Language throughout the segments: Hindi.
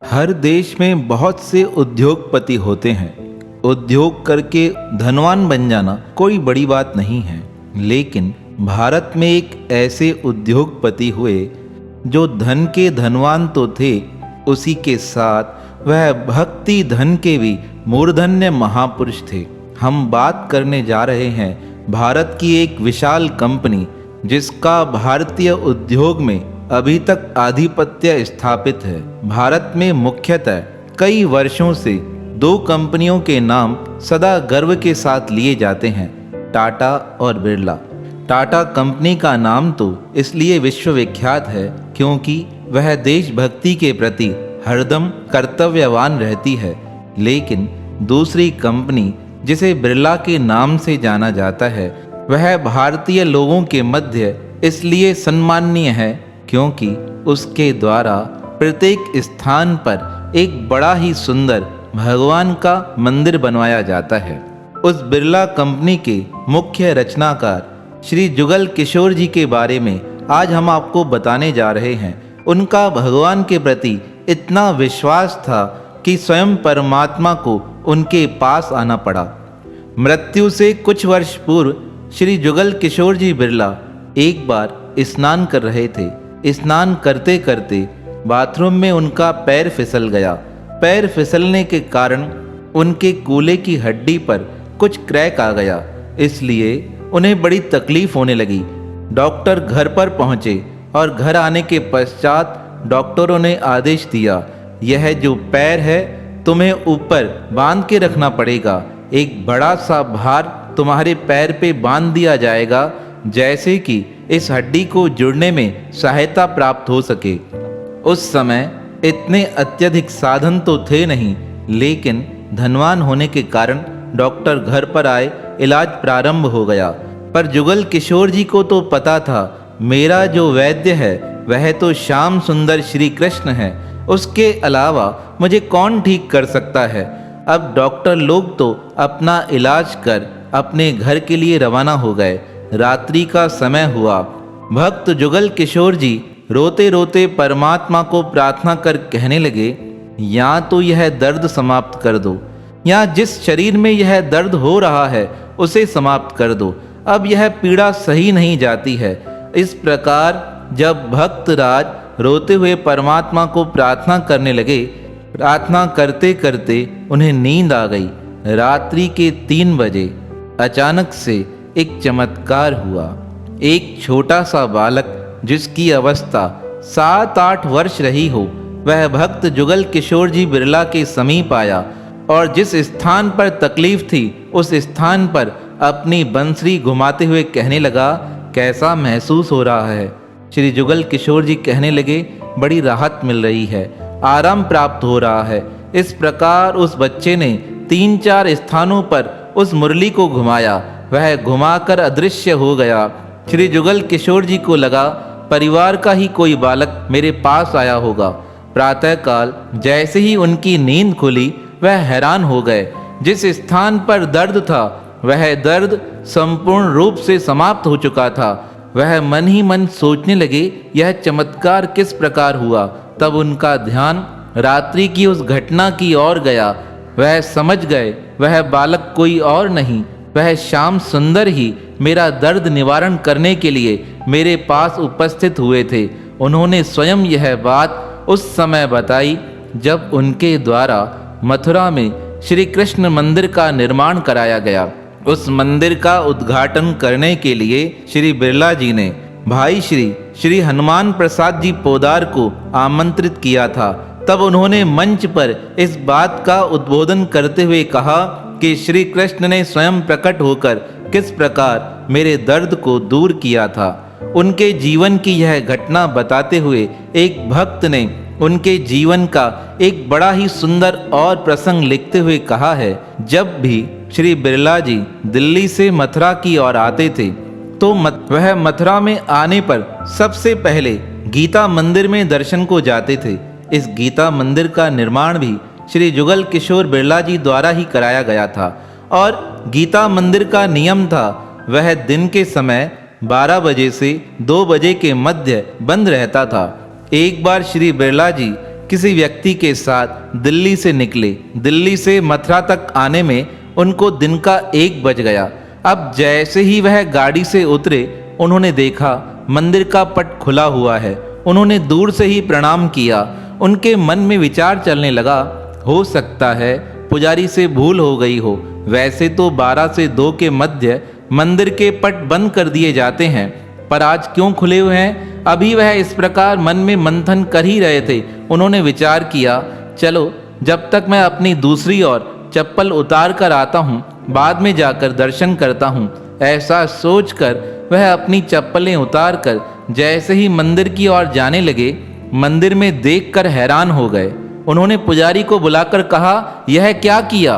हर देश में बहुत से उद्योगपति होते हैं। उद्योग करके धनवान बन जाना कोई बड़ी बात नहीं है, लेकिन भारत में एक ऐसे उद्योगपति हुए जो धन के धनवान तो थे, उसी के साथ वह भक्ति धन के भी मूर्धन्य महापुरुष थे। हम बात करने जा रहे हैं भारत की एक विशाल कंपनी जिसका भारतीय उद्योग में अभी तक आधिपत्य स्थापित है। भारत में मुख्यतः कई वर्षों से दो कंपनियों के नाम सदा गर्व के साथ लिए जाते हैं, टाटा और बिरला। टाटा कंपनी का नाम तो इसलिए विश्वविख्यात है क्योंकि वह देशभक्ति के प्रति हरदम कर्तव्यवान रहती है, लेकिन दूसरी कंपनी जिसे बिरला के नाम से जाना जाता है वह भारतीय लोगों के मध्य इसलिए सम्माननीय है क्योंकि उसके द्वारा प्रत्येक स्थान पर एक बड़ा ही सुंदर भगवान का मंदिर बनवाया जाता है। उस बिरला कंपनी के मुख्य रचनाकार श्री जुगल किशोर जी के बारे में आज हम आपको बताने जा रहे हैं। उनका भगवान के प्रति इतना विश्वास था कि स्वयं परमात्मा को उनके पास आना पड़ा। मृत्यु से कुछ वर्ष पूर्व श्री जुगल किशोर जी बिरला एक बार स्नान कर रहे थे। स्नान करते करते बाथरूम में उनका पैर फिसल गया। पैर फिसलने के कारण उनके कूल्हे की हड्डी पर कुछ क्रैक आ गया, इसलिए उन्हें बड़ी तकलीफ होने लगी। डॉक्टर घर पर पहुंचे और घर आने के पश्चात डॉक्टरों ने आदेश दिया, यह जो पैर है तुम्हें ऊपर बांध के रखना पड़ेगा। एक बड़ा सा भार तुम्हारे पैर पे बांध दिया जाएगा, जैसे कि इस हड्डी को जुड़ने में सहायता प्राप्त हो सके। उस समय इतने अत्यधिक साधन तो थे नहीं, लेकिन धनवान होने के कारण डॉक्टर घर पर आए, इलाज प्रारंभ हो गया। पर जुगल किशोर जी को तो पता था मेरा जो वैद्य है वह तो श्याम सुंदर श्री कृष्ण है, उसके अलावा मुझे कौन ठीक कर सकता है। अब डॉक्टर लोग तो अपना इलाज कर अपने घर के लिए रवाना हो गए। रात्रि का समय हुआ। भक्त जुगल किशोर जी रोते रोते परमात्मा को प्रार्थना कर कहने लगे, या तो यह दर्द समाप्त कर दो, या जिस शरीर में यह दर्द हो रहा है उसे समाप्त कर दो। अब यह पीड़ा सही नहीं जाती है। इस प्रकार जब भक्त राज रोते हुए परमात्मा को प्रार्थना करने लगे, प्रार्थना करते करते उन्हें नींद आ गई। रात्रि के 3 बजे अचानक से एक चमत्कार हुआ। एक छोटा सा बालक जिसकी अवस्था 7-8 वर्ष रही हो, वह भक्त जुगल किशोर जी बिरला के समीप आया और जिस स्थान पर तकलीफ थी उस स्थान पर अपनी बंसरी घुमाते हुए कहने लगा, कैसा महसूस हो रहा है। श्री जुगल किशोर जी कहने लगे, बड़ी राहत मिल रही है, आराम प्राप्त हो रहा है। इस प्रकार उस बच्चे ने 3-4 स्थानों पर उस मुरली को घुमाया, वह घुमाकर अदृश्य हो गया। श्री जुगल किशोर जी को लगा परिवार का ही कोई बालक मेरे पास आया होगा। प्रातःकाल जैसे ही उनकी नींद खुली वह हैरान हो गए। जिस स्थान पर दर्द था वह दर्द संपूर्ण रूप से समाप्त हो चुका था। वह मन ही मन सोचने लगे, यह चमत्कार किस प्रकार हुआ। तब उनका ध्यान रात्रि की उस घटना की ओर गया। वह समझ गए वह बालक कोई और नहीं, वह श्याम सुंदर ही मेरा दर्द निवारण करने के लिए मेरे पास उपस्थित हुए थे। उन्होंने स्वयं यह बात उस समय बताई जब उनके द्वारा मथुरा में श्री कृष्ण मंदिर का निर्माण कराया गया। उस मंदिर का उद्घाटन करने के लिए श्री बिरला जी ने भाई श्री हनुमान प्रसाद जी पोदार को आमंत्रित किया था। तब उन्होंने मंच पर इस बात का उद्बोधन करते हुए कहा कि श्री कृष्ण ने स्वयं प्रकट होकर किस प्रकार मेरे दर्द को दूर किया था। उनके जीवन की यह घटना बताते हुए एक भक्त ने उनके जीवन का एक बड़ा ही सुंदर और प्रसंग लिखते हुए कहा है, जब भी श्री बिरला जी दिल्ली से मथुरा की ओर आते थे तो वह मथुरा में आने पर सबसे पहले गीता मंदिर में दर्शन को जाते थे। इस गीता मंदिर का निर्माण भी श्री जुगल किशोर बिरला जी द्वारा ही कराया गया था और गीता मंदिर का नियम था वह दिन के समय 12 बजे से 2 बजे के मध्य बंद रहता था। एक बार श्री बिरला जी किसी व्यक्ति के साथ दिल्ली से निकले। दिल्ली से मथुरा तक आने में उनको दिन का 1 बज गया। अब जैसे ही वह गाड़ी से उतरे, उन्होंने देखा मंदिर का पट खुला हुआ है। उन्होंने दूर से ही प्रणाम किया। उनके मन में विचार चलने लगा, हो सकता है पुजारी से भूल हो गई हो। वैसे तो 12 से 2 के मध्य मंदिर के पट बंद कर दिए जाते हैं, पर आज क्यों खुले हुए हैं? अभी वह इस प्रकार मन में मंथन कर ही रहे थे। उन्होंने विचार किया, चलो जब तक मैं अपनी दूसरी ओर चप्पल उतार कर आता हूँ, बाद में जाकर दर्शन करता हूँ। ऐसा सोचकर वह अपनी चप्पलें उतार कर जैसे ही मंदिर की ओर जाने लगे, मंदिर में देखकर हैरान हो गए। उन्होंने पुजारी को बुलाकर कहा, यह क्या किया?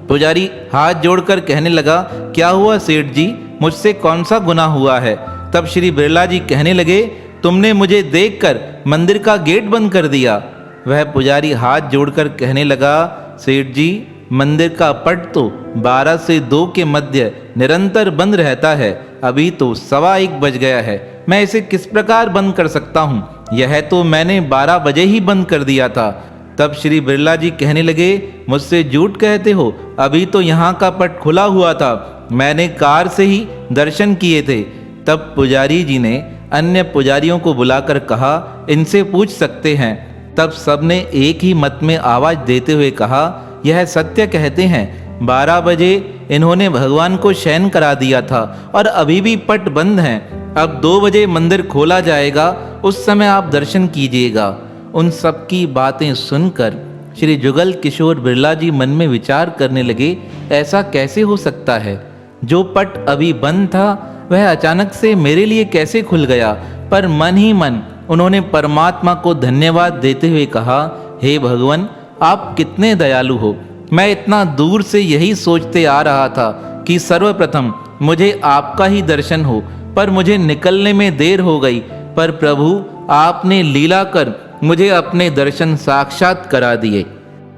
पुजारी हाथ जोड़कर कहने लगा, क्या हुआ सेठ जी, मुझसे कौन सा गुनाह हुआ है? तब श्री बिरला जी कहने लगे, तुमने मुझे देखकर मंदिर का गेट बंद कर दिया। वह पुजारी हाथ जोड़कर कहने लगा, सेठ जी, मंदिर का पट तो 12 से 2 के मध्य निरंतर बंद रहता है। अभी तो 1:15 बज गया है, मैं इसे किस प्रकार बंद कर सकता हूँ? यह तो मैंने 12 बजे ही बंद कर दिया था। तब श्री बिरला जी कहने लगे, मुझसे झूठ कहते हो, अभी तो यहाँ का पट खुला हुआ था, मैंने कार से ही दर्शन किए थे। तब पुजारी जी ने अन्य पुजारियों को बुलाकर कहा, इनसे पूछ सकते हैं। तब सबने एक ही मत में आवाज देते हुए कहा, यह सत्य कहते हैं। 12 बजे इन्होंने भगवान को शयन करा दिया था और अभी भी पट बंद हैं। अब 2 बजे मंदिर खोला जाएगा, उस समय आप दर्शन कीजिएगा। उन सब की बातें सुनकर श्री जुगल किशोर बिरला जी मन में विचार करने लगे, ऐसा कैसे हो सकता है? जो पट अभी बंद था वह अचानक से मेरे लिए कैसे खुल गया? पर मन ही मन उन्होंने परमात्मा को धन्यवाद देते हुए कहा, हे भगवान, आप कितने दयालु हो। मैं इतना दूर से यही सोचते आ रहा था कि सर्वप्रथम मुझे आपका ही दर्शन हो, पर मुझे निकलने में देर हो गई। पर प्रभु, आपने लीला कर मुझे अपने दर्शन साक्षात करा दिए।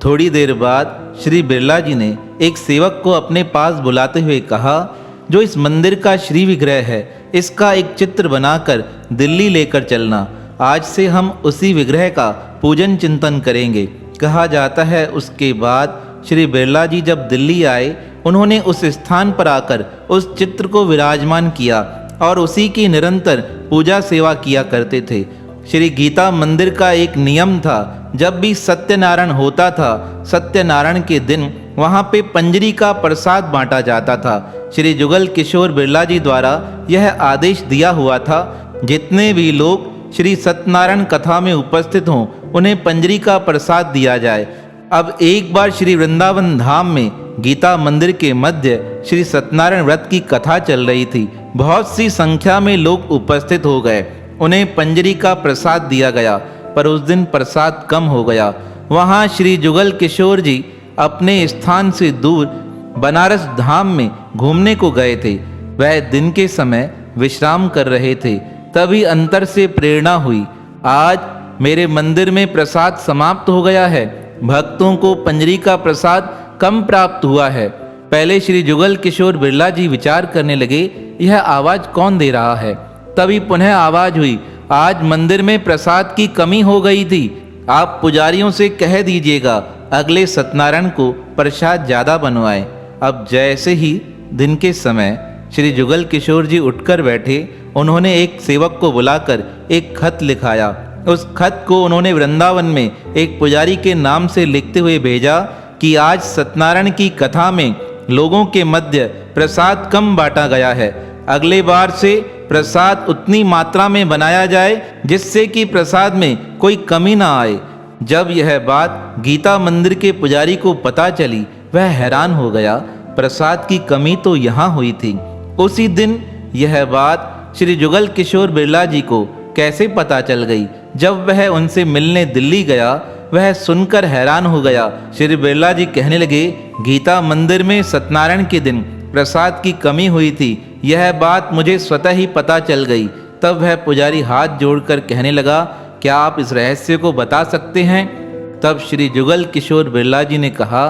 थोड़ी देर बाद श्री बिरला जी ने एक सेवक को अपने पास बुलाते हुए कहा, जो इस मंदिर का श्री विग्रह है, इसका एक चित्र बनाकर दिल्ली लेकर चलना। आज से हम उसी विग्रह का पूजन चिंतन करेंगे। कहा जाता है उसके बाद श्री बिरला जी जब दिल्ली आए, उन्होंने उस स्थान पर आकर उस चित्र को विराजमान किया और उसी की निरंतर पूजा सेवा किया करते थे। श्री गीता मंदिर का एक नियम था, जब भी सत्यनारायण होता था, सत्यनारायण के दिन वहाँ पे पंजरी का प्रसाद बांटा जाता था। श्री जुगल किशोर बिरला जी द्वारा यह आदेश दिया हुआ था, जितने भी लोग श्री सत्यनारायण कथा में उपस्थित हों, उन्हें पंजरी का प्रसाद दिया जाए। अब एक बार श्री वृंदावन धाम में गीता मंदिर के मध्य श्री सत्यनारायण व्रत की कथा चल रही थी। बहुत सी संख्या में लोग उपस्थित हो गए, उन्हें पंजरी का प्रसाद दिया गया, पर उस दिन प्रसाद कम हो गया। वहाँ श्री जुगल किशोर जी अपने स्थान से दूर बनारस धाम में घूमने को गए थे। वह दिन के समय विश्राम कर रहे थे, तभी अंतर से प्रेरणा हुई, आज मेरे मंदिर में प्रसाद समाप्त हो गया है, भक्तों को पंजरी का प्रसाद कम प्राप्त हुआ है। पहले श्री जुगल किशोर बिरला जी विचार करने लगे, यह आवाज कौन दे रहा है? तभी पुनः आवाज हुई, आज मंदिर में प्रसाद की कमी हो गई थी, आप पुजारियों से कह दीजिएगा अगले सत्यनारायण को प्रसाद ज्यादा बनवाए। अब जैसे ही दिन के समय श्री जुगल किशोर जी उठकर बैठे, उन्होंने एक सेवक को बुलाकर एक खत लिखाया। उस खत को उन्होंने वृंदावन में एक पुजारी के नाम से लिखते हुए भेजा कि आज सत्यनारायण की कथा में लोगों के मध्य प्रसाद कम बांटा गया है, अगले बार से प्रसाद उतनी मात्रा में बनाया जाए जिससे कि प्रसाद में कोई कमी ना आए। जब यह बात गीता मंदिर के पुजारी को पता चली, वह हैरान हो गया, प्रसाद की कमी तो यहाँ हुई थी। उसी दिन यह बात श्री जुगल किशोर बिरला जी को कैसे पता चल गई? जब वह उनसे मिलने दिल्ली गया, वह सुनकर हैरान हो गया। श्री बिरला जी कहने लगे, गीता मंदिर में सत्यनारायण के दिन प्रसाद की कमी हुई थी, यह बात मुझे स्वतः ही पता चल गई। तब वह पुजारी हाथ जोड़कर कहने लगा, क्या आप इस रहस्य को बता सकते हैं? तब श्री जुगल किशोर बिरला जी ने कहा,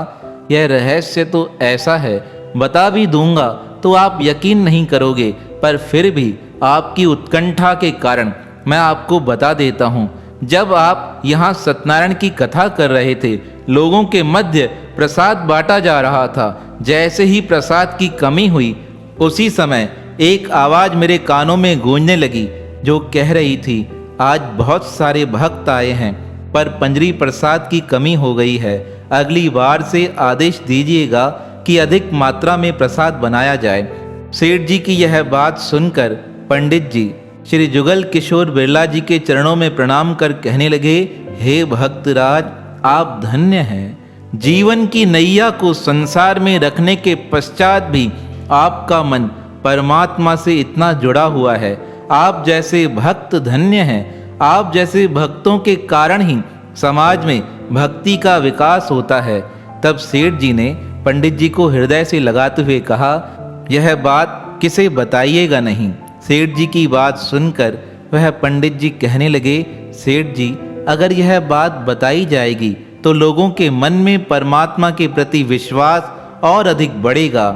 यह रहस्य तो ऐसा है, बता भी दूंगा तो आप यकीन नहीं करोगे, पर फिर भी आपकी उत्कंठा के कारण मैं आपको बता देता हूँ। जब आप यहाँ सत्यनारायण की कथा कर रहे थे, लोगों के मध्य प्रसाद बांटा जा रहा था। जैसे ही प्रसाद की कमी हुई, उसी समय एक आवाज मेरे कानों में गूंजने लगी, जो कह रही थी, आज बहुत सारे भक्त आए हैं, पर पंजरी प्रसाद की कमी हो गई है। अगली बार से आदेश दीजिएगा कि अधिक मात्रा में प्रसाद बनाया जाए। सेठ जी की यह बात सुनकर पंडित जी श्री जुगल किशोर बिरला जी के चरणों में प्रणाम कर कहने लगे, हे भक्तराज, आप धन्य हैं। जीवन की नैया को संसार में रखने के पश्चात भी आपका मन परमात्मा से इतना जुड़ा हुआ है। आप जैसे भक्त धन्य हैं। आप जैसे भक्तों के कारण ही समाज में भक्ति का विकास होता है। तब सेठ जी ने पंडित जी को हृदय से लगाते हुए कहा, यह बात किसे बताइएगा नहीं। सेठ जी की बात सुनकर वह पंडित जी कहने लगे, सेठ जी, अगर यह बात बताई जाएगी तो लोगों के मन में परमात्मा के प्रति विश्वास और अधिक बढ़ेगा।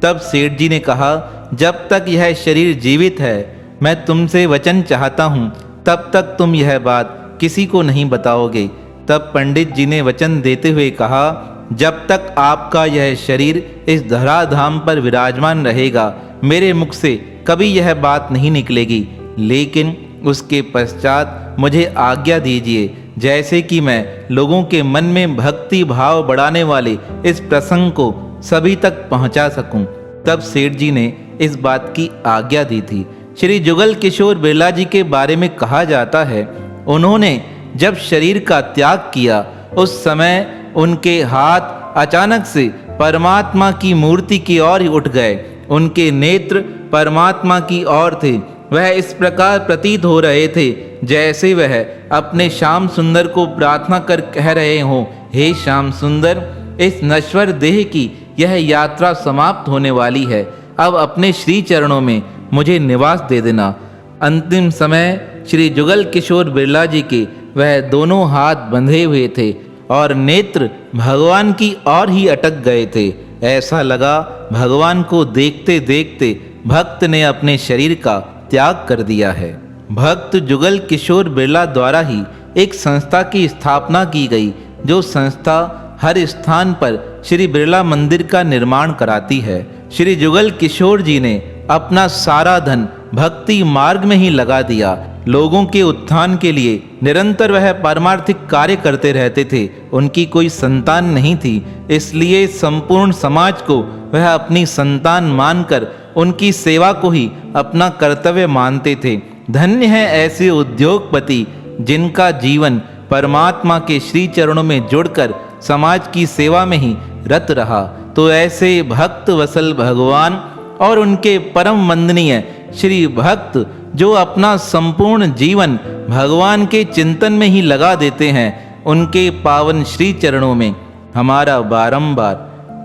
तब सेठ जी ने कहा, जब तक यह शरीर जीवित है, मैं तुमसे वचन चाहता हूँ, तब तक तुम यह बात किसी को नहीं बताओगे। तब पंडित जी ने वचन देते हुए कहा, जब तक आपका यह शरीर इस धराधाम पर विराजमान रहेगा, मेरे मुख से कभी यह बात नहीं निकलेगी। लेकिन उसके पश्चात मुझे आज्ञा दीजिए, जैसे कि मैं लोगों के मन में भक्ति भाव बढ़ाने वाले इस प्रसंग को सभी तक पहुंचा सकूं। तब सेठ जी ने इस बात की आज्ञा दी थी। श्री जुगल किशोर बिरला जी के बारे में कहा जाता है, उन्होंने जब शरीर का त्याग किया, उस समय उनके हाथ अचानक से परमात्मा की मूर्ति की ओर उठ गए। उनके नेत्र परमात्मा की ओर थे। वह इस प्रकार प्रतीत हो रहे थे जैसे वह अपने श्याम सुंदर को प्रार्थना कर कह रहे हों, हे श्याम सुंदर, इस नश्वर देह की यह यात्रा समाप्त होने वाली है। अब अपने श्री चरणों में मुझे निवास दे देना। अंतिम समय श्री जुगल किशोर बिरला जी के वह दोनों हाथ बंधे हुए थे और नेत्र भगवान की ओर ही अटक गए थे। ऐसा लगा भगवान को देखते देखते भक्त ने अपने शरीर का त्याग कर दिया है। भक्त जुगल किशोर बिरला द्वारा ही एक संस्था की स्थापना की गई, जो संस्था हर स्थान पर श्री बिरला मंदिर का निर्माण कराती है। श्री जुगल किशोर जी ने अपना सारा धन भक्ति मार्ग में ही लगा दिया। लोगों के उत्थान के लिए निरंतर वह पारमार्थिक कार्य करते रहते थे। उनकी कोई संतान नहीं थी, इसलिए संपूर्ण समाज को वह अपनी संतान मानकर उनकी सेवा को ही अपना कर्तव्य मानते थे। धन्य है ऐसे उद्योगपति जिनका जीवन परमात्मा के श्री चरणों में जुड़कर समाज की सेवा में ही रत रहा। तो ऐसे भक्त वसल भगवान और उनके परम वंदनीय श्री भक्त जो अपना संपूर्ण जीवन भगवान के चिंतन में ही लगा देते हैं, उनके पावन श्री चरणों में हमारा बारंबार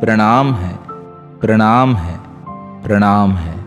प्रणाम है, प्रणाम है, प्रणाम है।